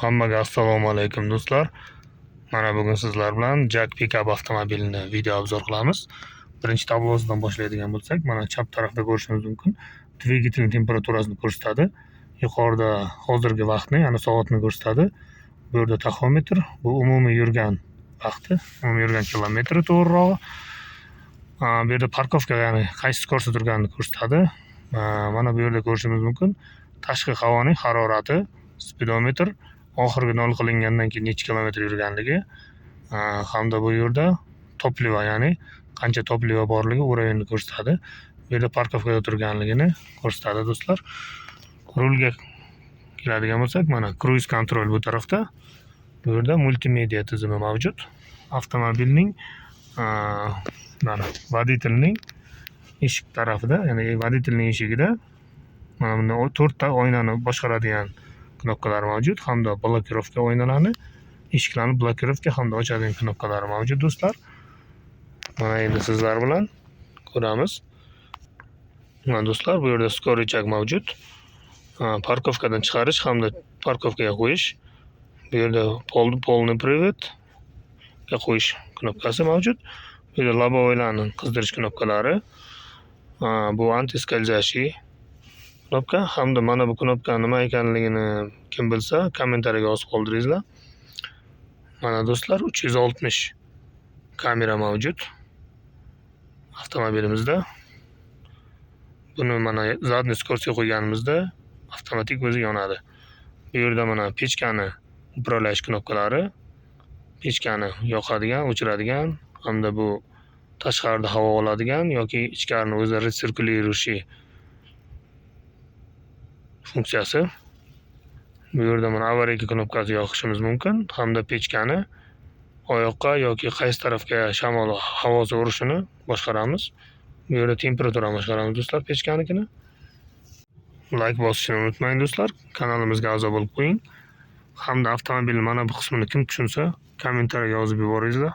Hammaga assalomu alaykum do'stlar. Mana bugun sizlar bilan Jack Pickup avtomobilini video obzor qilamiz. Birinchi tablosidan boshlaydigan bo'lsak, mana chap tarafda ko'rishingiz mumkin. Dvigatelning temperaturasini ko'rsatadi. Yuqorida hozirgi vaqtni, ya'ni soatni ko'rsatadi. Bu yerda taxometr, bu umumiy yurgan vaqti, umumiy yurgan kilometri to'g'rirog'i. Bu yerda parkovka, ya'ni qaysi skorost turganini ko'rsatadi. Mana bu yerda ko'rishingiz mumkin. Tashqi havoning harorati, speedometr, oxirgi nol qilingandan keyin necha kilometr yurganligi, hamda bu yerda toplivo, ya'ni qancha toplivo borligi уровеньni ko'rsatadi. Bu yerda parkovkada turganligini ko'rsatadi do'stlar. Rulga keladigan bo'lsak, mana cruise control bu tarafda. Bu yerda multimedia tizimi mavjud. Avtomobilning mana водительning eshik tarafida, ya'ni водительning eshigida mana bunda 4 ta oynani boshqaradigan knopkalar mavjud, hamda blokirovka oynalarni, eshiklarni blokirovka hamda ochadigan knopkalari mavjud do'stlar. Mana endi sizlar bilan ko'ramiz. Mana do'stlar, bu yerda skorichak mavjud. Parkovkadan chiqarish hamda parkovkaga qo'yish. Bu yerda polni привод ga qo'yish knopkasi mavjud. Bu yerda lobovoylarni qizdirish knopkalari. Bu antiskользящий knopka, hamda mana bu knopka nima ekanligini kim bilsa kommentariyaga yozib qoldiringizlar. Mana do'stlar, 360 kamera mavjud avtomobilimizda. Buni mana zadniy skorosga qo'yganimizda avtomatik o'zi yonadi. Bu yerda mana pechkani upravlash knopkalari, pechkani yoqadigan, o'chiradigan, hamda bu tashqarida havo oladigan yoki ichkarini o'zi retsirkuliruющий funksiyasi. Bu yerda mana avariya knopkasi yoqishimiz mumkin, hamda pechkani oyoqqa yoki qaysi tarafga shamol havosi urishini boshqaramiz. Bu yerda temperaturani boshqaramiz do'stlar, pechkanikini. Like bosishni unutmang do'stlar, kanalimizga a'zo bo'lib qo'ying. Hamda avtomobilning mana bu qismini kim tushunsa, kommentariyaga yozib yuboringizlar.